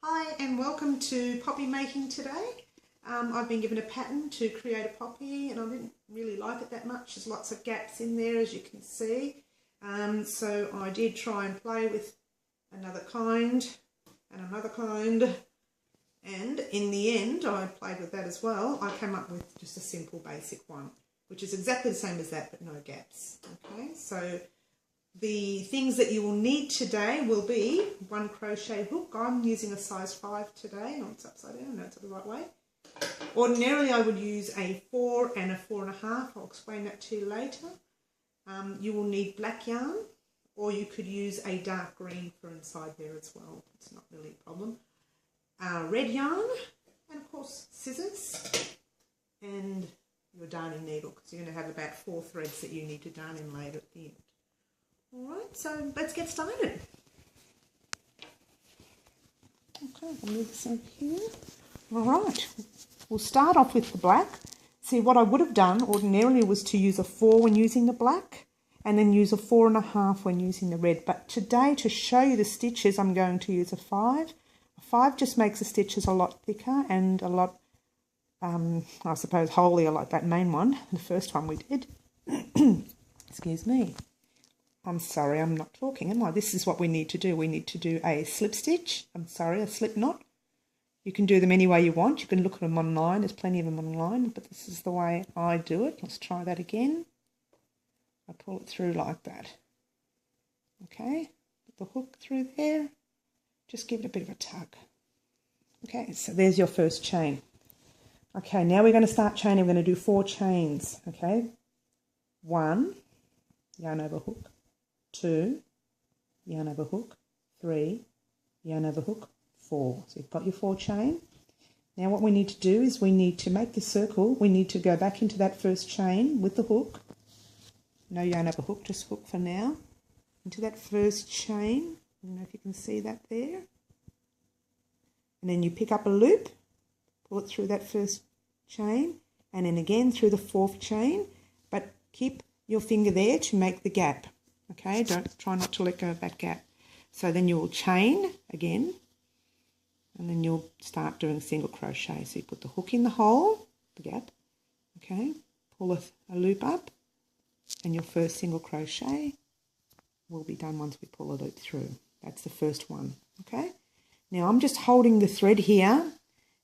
Hi and welcome to poppy making today. I've been given a pattern to create a poppy and I didn't really like it that much. There's lots of gaps in there, as you can see. So I did try and play with another kind and another kind, and in the end I played with that as well. I came up with just a simple basic one, which is exactly the same as that but no gaps. Okay, so the things that you will need today will be one crochet hook. I'm using a size 5 today. No, it's upside down. No, it's the right way. Ordinarily, I would use a 4 and a 4.5. I'll explain that to you later. You will need black yarn, or you could use a dark green for inside there as well. It's not really a problem. Red yarn, and of course scissors, and your darning needle, because you're going to have about 4 threads that you need to darn in later at the end. Alright, so let's get started. Okay, I'll move this over here. Alright, we'll start off with the black. See, what I would have done ordinarily was to use a 4 when using the black, and then use a 4.5 when using the red. But today, to show you the stitches, I'm going to use a 5. A 5 just makes the stitches a lot thicker and a lot, I suppose, holier, like that main one, the first one we did. Excuse me. I'm sorry, I'm not talking, am I? This is what we need to do. We need to do a slip stitch. A slip knot. You can do them any way you want. You can look at them online. There's plenty of them online, but this is the way I do it. Let's try that again. I pull it through like that. Okay, put the hook through there. Just give it a bit of a tug. Okay, so there's your first chain. Okay, now we're going to start chaining. We're going to do 4 chains. Okay, 1, yarn over hook. 2, yarn over hook, 3, yarn over hook, 4. So you've got your 4 chain. Now what we need to do is we need to make the circle. We need to go back into that first chain with the hook. No yarn over hook, just hook for now. Into that first chain. I don't know if you can see that there. And then you pick up a loop, pull it through that first chain, and then again through the 4th chain, but keep your finger there to make the gap. Okay, try not to let go of that gap. So then you will chain again, and then you'll start doing single crochet. So you put the hook in the hole, the gap, okay, pull a loop up, and your first single crochet will be done once we pull a loop through. That's the first one, okay? Now I'm just holding the thread here.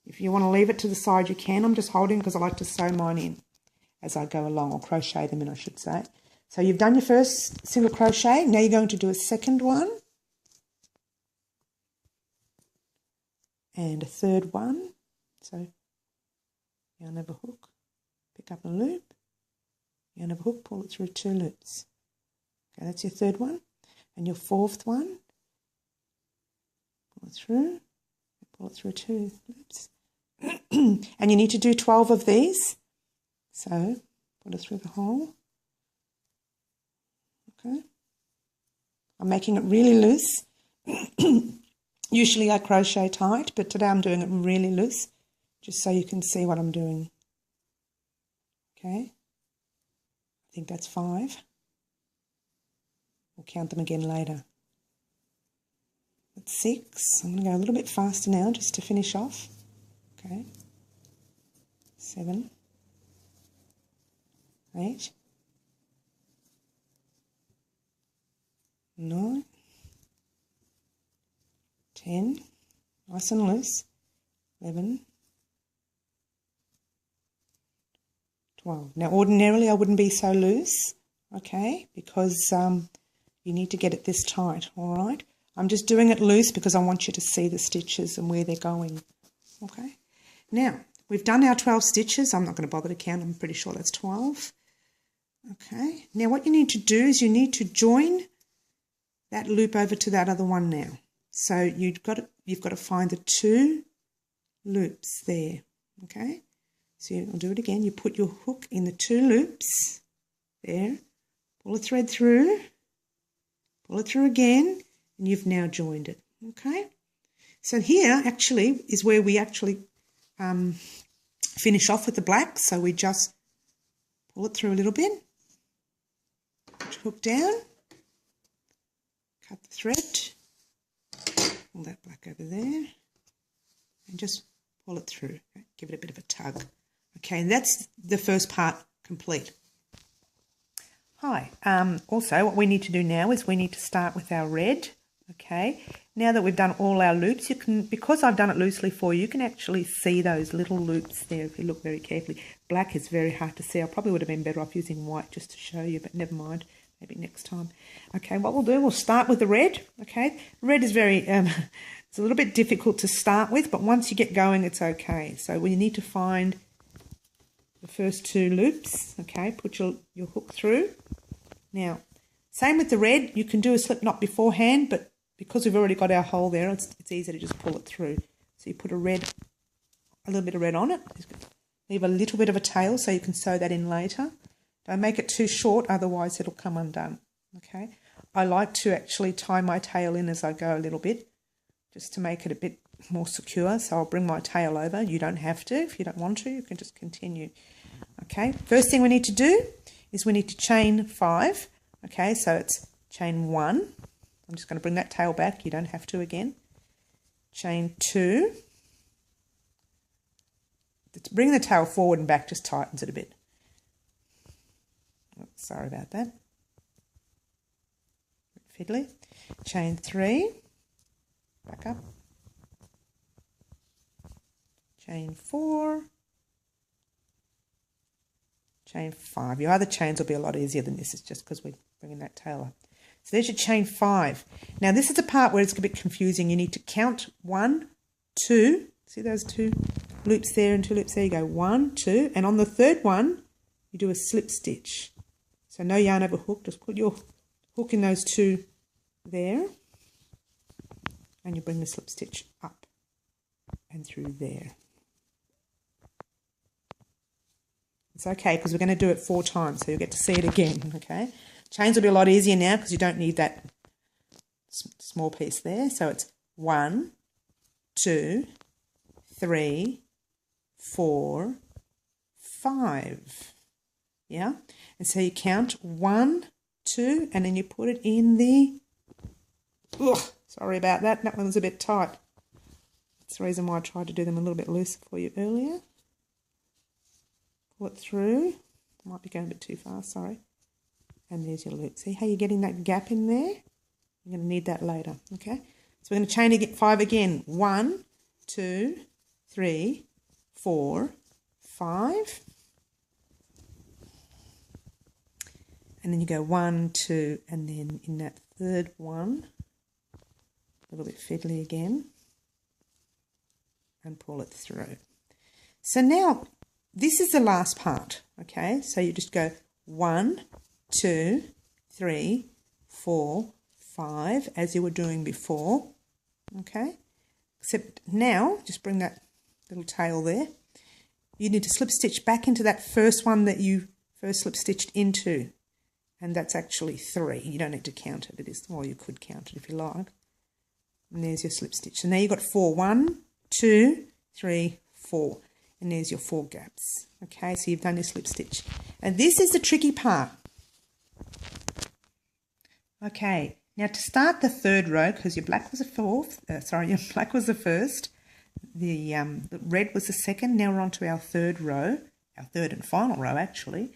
If you want to leave it to the side, you can. I'm just holding because I like to sew mine in as I go along, or crochet them in, I should say. So you've done your first single crochet. Now you're going to do a second one. And a third one. So yarn over hook, pick up a loop, yarn over hook, pull it through 2 loops. Okay, that's your third one. And your 4th one, pull it through 2 loops. And you need to do 12 of these. So put it through the hole. Okay. I'm making it really loose. Usually I crochet tight, but today I'm doing it really loose, just so you can see what I'm doing. Okay. I think that's 5. We'll count them again later. That's 6. I'm going to go a little bit faster now just to finish off. Okay. 7. 8. 9, 10, nice and loose, 11, 12. Now ordinarily I wouldn't be so loose, okay, because you need to get it this tight, all right? I'm just doing it loose because I want you to see the stitches and where they're going, okay? Now, we've done our 12 stitches. I'm not going to bother to count. I'm pretty sure that's 12. Okay, now what you need to do is you need to join that loop over to that other one now. So you've got to find the 2 loops there, okay? So I'll do it again. You put your hook in the 2 loops there, pull a thread through, pull it through again, and you've now joined it, okay? So here actually is where we actually finish off with the black. So we just pull it through a little bit, put your hook down, cut the thread, pull that black over there, and just pull it through. Give it a bit of a tug. Okay, and that's the first part complete. Hi. Also, what we need to do now is we need to start with our red. Okay, now that we've done all our loops, you can, because I've done it loosely for you, you can actually see those little loops there if you look very carefully. Black is very hard to see. I probably would have been better off using white just to show you, but never mind. Maybe next time. Okay, what we'll do, we'll start with the red. Okay, red is very, it's a little bit difficult to start with, but once you get going, it's okay. So we need to find the first two loops. Okay, put your hook through. Now, same with the red, you can do a slip knot beforehand, but because we've already got our hole there, it's easy to just pull it through. So you put a little bit of red on it. Leave a little bit of a tail so you can sew that in later. Don't make it too short, otherwise it'll come undone. Okay. I like to actually tie my tail in as I go a little bit, just to make it a bit more secure. So I'll bring my tail over. You don't have to. If you don't want to, you can just continue. Okay. First thing we need to do is we need to chain 5. Okay, so it's chain 1. I'm just going to bring that tail back. You don't have to again. Chain 2. Bring the tail forward and back just tightens it a bit. Oh, sorry about that. Fiddly. Chain 3. Back up. Chain 4. Chain 5. Your other chains will be a lot easier than this. It's just because we're bringing that tail up. So there's your chain 5. Now this is the part where it's a bit confusing. You need to count 1, 2. See those 2 loops there and 2 loops there? You go 1, 2. And on the third one, you do a slip stitch. So no yarn over hook. Just put your hook in those 2 there. And you bring the slip stitch up and through there. It's okay because we're going to do it 4 times, so you'll get to see it again, okay? Chains will be a lot easier now because you don't need that small piece there. So it's 1, 2, 3, 4, 5. Yeah? And so you count 1, 2, and then you put it in the... Ugh, sorry about that. That one was a bit tight. That's the reason why I tried to do them a little bit looser for you earlier. Pull it through. Might be going a bit too fast, sorry. And there's your loop. See how you're getting that gap in there? You're going to need that later, okay? So we're going to chain 5 again. 1, 2, 3, 4, 5. And then you go 1, 2, and then in that third one, a little bit fiddly again, and pull it through. So now, this is the last part, okay? So you just go 1, 2, 3, 4, 5, as you were doing before, okay? Except now, just bring that little tail there. You need to slip stitch back into that first one that you first slip stitched into, and that's actually 3. You don't need to count it. It is, well, you could count it if you like. And there's your slip stitch. So now you've got 4. 1, 2, 3, 4. And there's your 4 gaps. Okay, so you've done your slip stitch. And this is the tricky part. Okay, now to start the third row, because your black was your black was the first, the red was the second. Now we're on to our third row, our third and final row actually.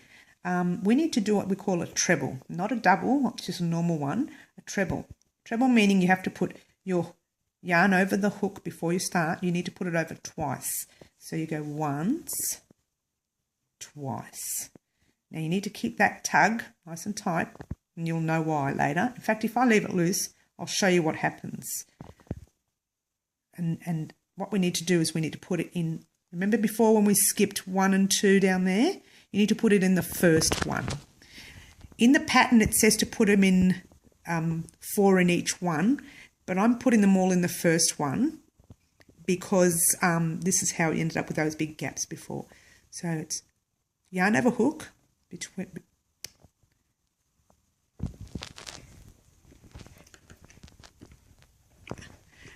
We need to do what we call a treble, not a double, not just a normal one, a treble. Treble meaning you have to put your yarn over the hook before you start. You need to put it over twice. So you go once, twice. Now you need to keep that tug nice and tight, and you'll know why later. In fact, if I leave it loose, I'll show you what happens. And what we need to do is we need to put it in. Remember before when we skipped 1 and 2 down there? You need to put it in the first one. In the pattern, it says to put them in 4 in each one, but I'm putting them all in the first one because this is how we ended up with those big gaps before. So it's yarn over hook between.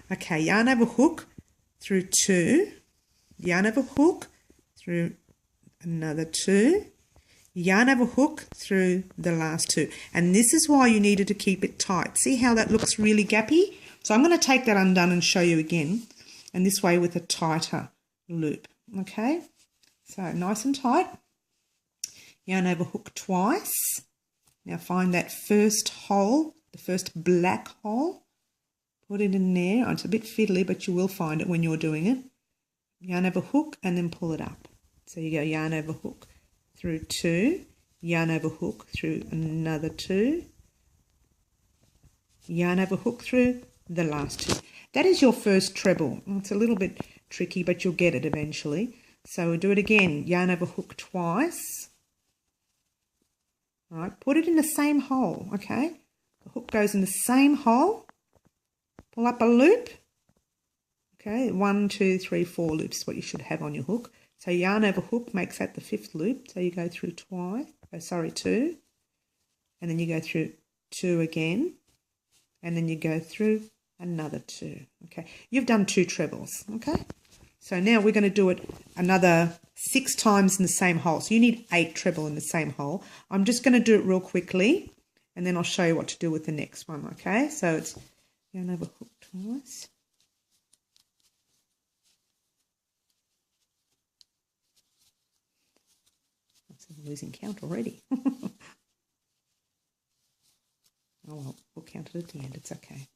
Okay, yarn over hook through 2, yarn over hook through another 2, yarn over hook through the last 2. And this is why you needed to keep it tight. See how that looks really gappy? So I'm going to take that undone and show you again. and this way with a tighter loop. Okay, so nice and tight. Yarn over hook twice. Now find that first hole, the first black hole. Put it in there. Oh, it's a bit fiddly, but you will find it when you're doing it. Yarn over hook and then pull it up. So you go yarn over hook through 2, yarn over hook through another 2, yarn over hook through the last 2. That is your first treble. It's a little bit tricky, but you'll get it eventually. So we'll do it again. Yarn over hook twice. All right, put it in the same hole, okay? The hook goes in the same hole. Pull up a loop. Okay, 1, 2, 3, 4 loops is what you should have on your hook. So yarn over hook makes that the 5th loop. So you go through 2, and then you go through 2 again, and then you go through another 2. Okay, you've done 2 trebles. Okay, so now we're going to do it another 6 times in the same hole. So you need 8 treble in the same hole. I'm just going to do it real quickly, and then I'll show you what to do with the next one. Okay, so it's yarn over hook twice. I'm losing count already. Oh well, we'll count it at the end. It's okay.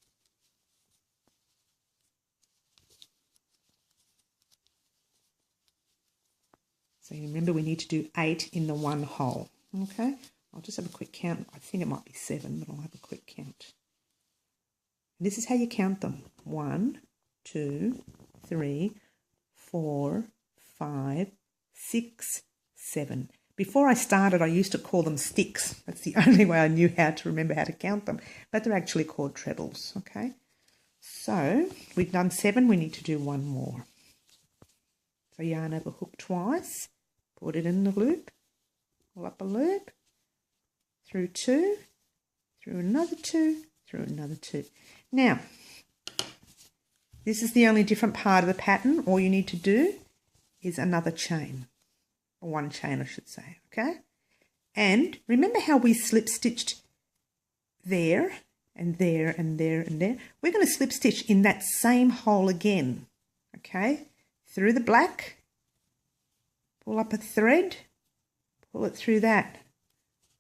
So you remember we need to do 8 in the one hole. Okay, I'll just have a quick count. I think it might be 7, but I'll have a quick count. And this is how you count them. 1, 2, 3, 4, 5, 6, 7. Before I started, I used to call them sticks. That's the only way I knew how to remember how to count them. But they're actually called trebles, okay? So we've done 7. We need to do 1 more. So yarn over hook twice. Put it in the loop. Pull up a loop. Through 2. Through another 2. Through another 2. Now, this is the only different part of the pattern. All you need to do is another chain. 1 chain, I should say, okay? And remember how we slip stitched there and there and there and there? We're going to slip stitch in that same hole again, okay? Through the black, pull up a thread, pull it through that,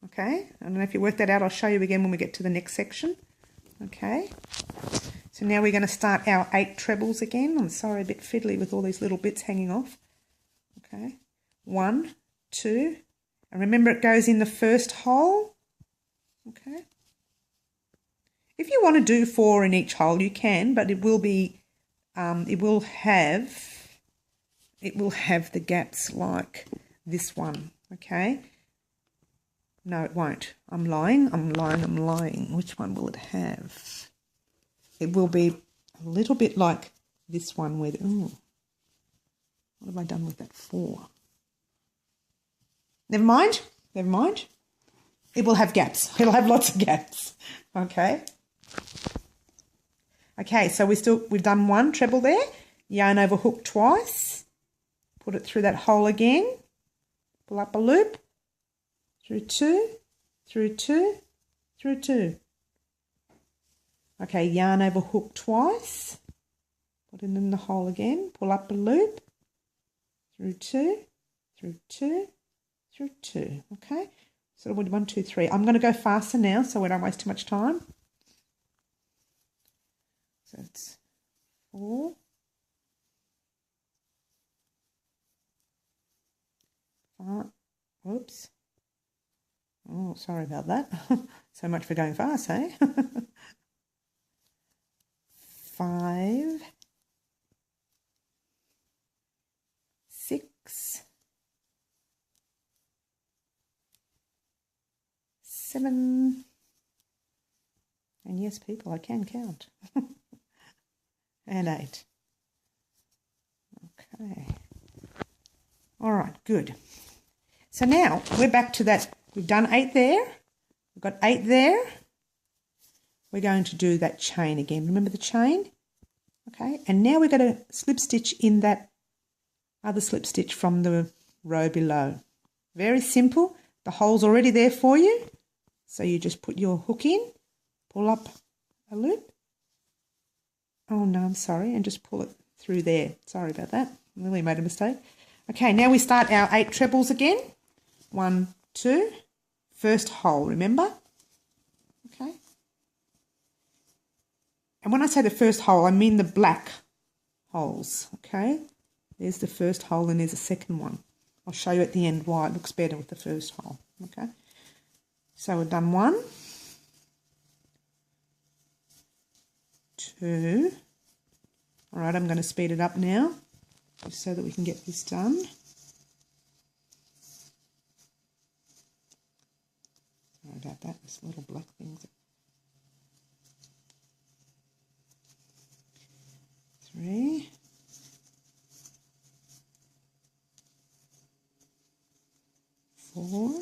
okay? I don't know if you worked that out. I'll show you again when we get to the next section, okay? So now we're going to start our 8 trebles again. I'm sorry, a bit fiddly with all these little bits hanging off, okay? 1, 2, and remember it goes in the first hole, okay? If you want to do 4 in each hole, you can, but it will be, it will have the gaps like this one, okay? No, it won't. I'm lying. Which one will it have? It will be a little bit like this one with, ooh, what have I done with that 4? Never mind. It will have gaps. It'll have lots of gaps. Okay. Okay, so we've done 1 treble there. Yarn over hook twice. Put it through that hole again. Pull up a loop. Through 2, through 2, through 2. Okay, yarn over hook twice. Put it in the hole again. Pull up a loop. Through 2, through 2. Through 2, okay? So we'll do 1, 2, 3. I'm going to go faster now so we don't waste too much time. So it's 4, 5, oops. Oh, sorry about that. So much for going fast, eh? 5, 6, 7, and yes, people, I can count, and 8. Okay. All right, good. So now we're back to that. We've done 8 there. We've got 8 there. We're going to do that chain again. Remember the chain? Okay, and now we're going to slip stitch in that other slip stitch from the row below. Very simple. The hole's already there for you. So you just put your hook in, pull up a loop. Oh no, I'm sorry, and just pull it through there. Sorry about that. I really made a mistake. Okay, now we start our 8 trebles again. 1, 2, first hole, remember? Okay. And when I say the first hole, I mean the black holes, okay? There's the first hole and there's a second one. I'll show you at the end why it looks better with the first hole, okay? So we've done 1, 2. All right, I'm going to speed it up now just so that we can get this done. Sorry about that, this little black things. 3. 4.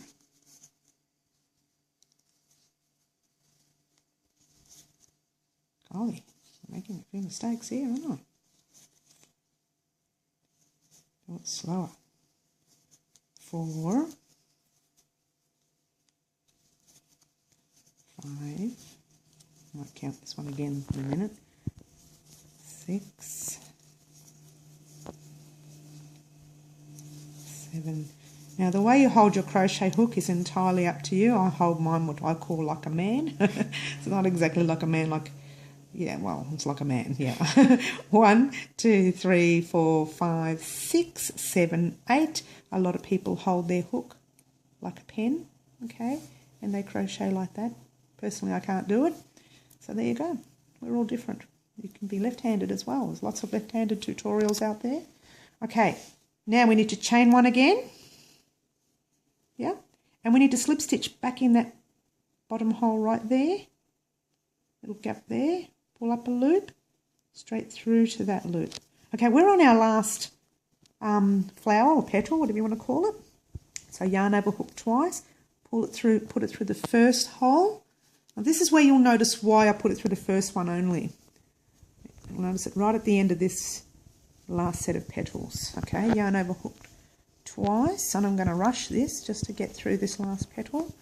Golly, I'm making a few mistakes here, aren't I? Do it slower. 4. 5. I might count this one again in a minute. 6. 7. Now the way you hold your crochet hook is entirely up to you. I hold mine what I call like a man. It's not exactly like a man, like, yeah, well, it's like a man, yeah. 1, 2, 3, 4, 5, 6, 7, 8. A lot of people hold their hook like a pen, okay, and they crochet like that. Personally, I can't do it. So there you go. We're all different. You can be left-handed as well. There's lots of left-handed tutorials out there. Okay, now we need to chain 1 again. Yeah, and we need to slip stitch back in that bottom hole right there. Little gap there. Pull up a loop straight through to that loop. Okay, we're on our last flower or petal, whatever you want to call it. So yarn over, hook twice, pull it through, put it through the first hole. Now this is where you'll notice why I put it through the first one only. You'll notice it right at the end of this last set of petals. Okay, yarn over, hook twice, and I'm going to rush this just to get through this last petal.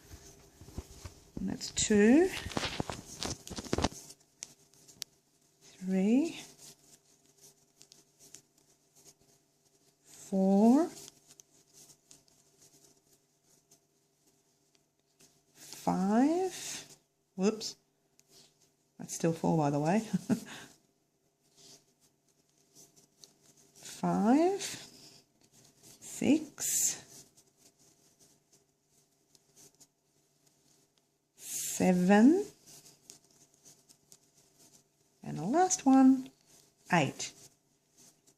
And that's 2, 3, 4, 5. Whoops, that's still 4 by the way. 5, 6, 7, and the last one, 8.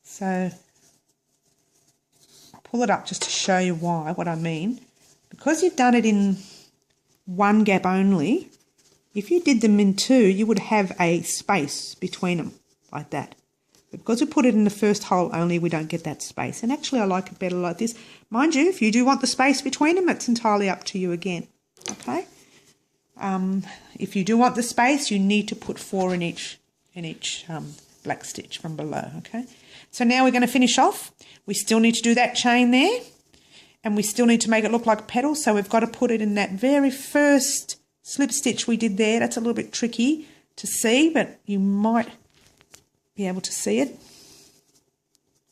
So I'll pull it up just to show you what I mean. Because you've done it in one gap only, if you did them in 2, you would have a space between them like that. But because we put it in the first hole only, we don't get that space. And actually I like it better like this. Mind you, if you do want the space between them, it's entirely up to you again. Okay? If you do want the space, you need to put 4 in each black stitch from below. Okay? So now we're going to finish off. We still need to do that chain there. And we still need to make it look like a petal. So we've got to put it in that very first slip stitch we did there. That's a little bit tricky to see, but you might be able to see it.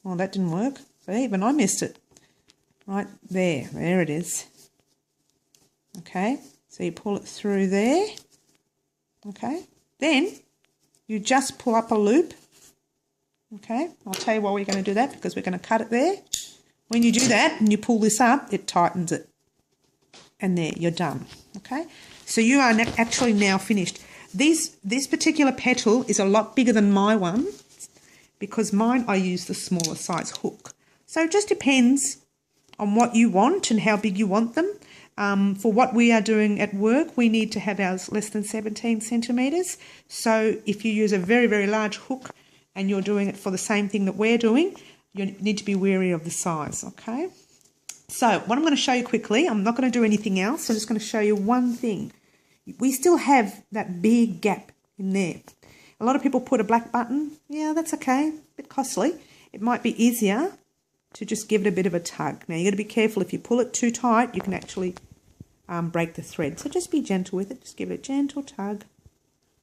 Oh, that didn't work. See, even I missed it. Right there. There it is. Okay. So you pull it through there. Okay. Then you just pull up a loop. Okay. I'll tell you why we're going to do that, because we're going to cut it there. When you do that and you pull this up, it tightens it. And there, you're done. Okay. So you are actually now finished. This particular petal is a lot bigger than my one, because mine I use the smaller size hook. So it just depends on what you want and how big you want them. For what we are doing at work, we need to have ours less than 17 centimetres. So if you use a very, very large hook and you're doing it for the same thing that we're doing, you need to be wary of the size, okay? So what I'm going to show you quickly, I'm not going to do anything else. I'm just going to show you one thing. We still have that big gap in there. A lot of people put a black button. Yeah, that's okay. A bit costly. It might be easier to just give it a bit of a tug. Now, you've got to be careful. If you pull it too tight, you can actually break the thread. So just be gentle with it. Just give it a gentle tug.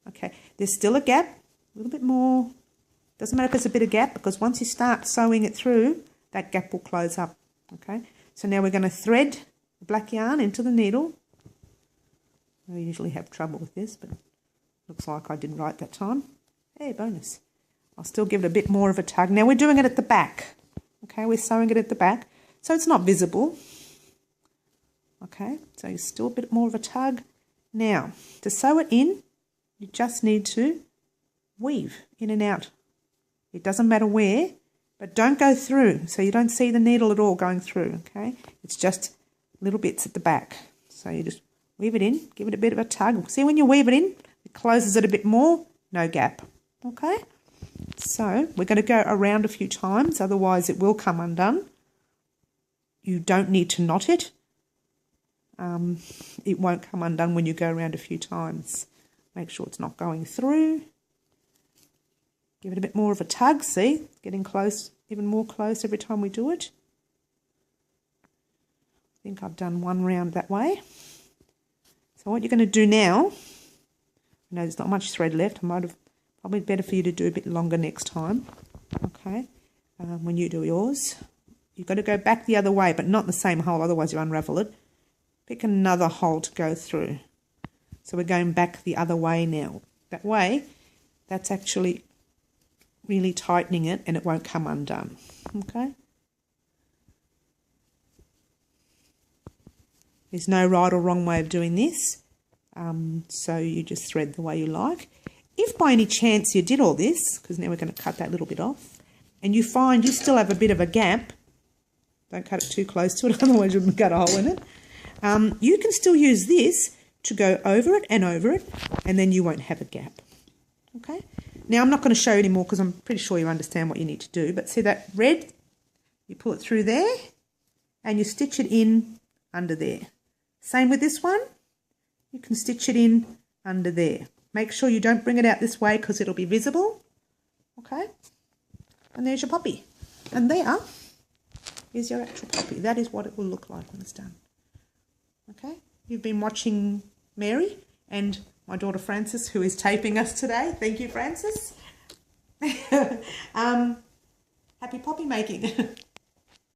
Okay, there's still a gap, a little bit more. Doesn't matter if there's a bit of gap, because once you start sewing it through, that gap will close up. Okay, so now we're going to thread the black yarn into the needle. I usually have trouble with this, but looks like I did right that time. Hey, bonus. I'll still give it a bit more of a tug. Now we're doing it at the back. Okay, we're sewing it at the back, so it's not visible. Okay, so it's still a bit more of a tug. Now, to sew it in, you just need to weave in and out. It doesn't matter where, but don't go through, so you don't see the needle at all going through, okay? It's just little bits at the back. So you just weave it in, give it a bit of a tug. See, when you weave it in, it closes it a bit more, no gap, okay? So we're going to go around a few times, otherwise it will come undone. You don't need to knot it. It won't come undone when you go around a few times. Make sure it's not going through. Give it a bit more of a tug, see? Getting close, even more close every time we do it. I think I've done one round that way. So what you're going to do now, I know there's not much thread left. I might have, probably better for you to do a bit longer next time. Okay, when you do yours. You've got to go back the other way, but not the same hole, otherwise you unravel it. Pick another hole to go through. So we're going back the other way now. That way, that's actually really tightening it and it won't come undone. Okay? There's no right or wrong way of doing this. So you just thread the way you like. If by any chance you did all this, because now we're going to cut that little bit off, and you find you still have a bit of a gap, don't cut it too close to it, otherwise you'll cut a hole in it. You can still use this to go over it, and then you won't have a gap. Okay? Now, I'm not going to show you anymore because I'm pretty sure you understand what you need to do. But see that red? You pull it through there, and you stitch it in under there. Same with this one. You can stitch it in under there. Make sure you don't bring it out this way because it'll be visible. Okay? And there's your poppy. And there is your actual poppy. That is what it will look like when it's done. Okay, you've been watching Mary and my daughter Frances, who is taping us today. Thank you, Frances. Happy poppy making.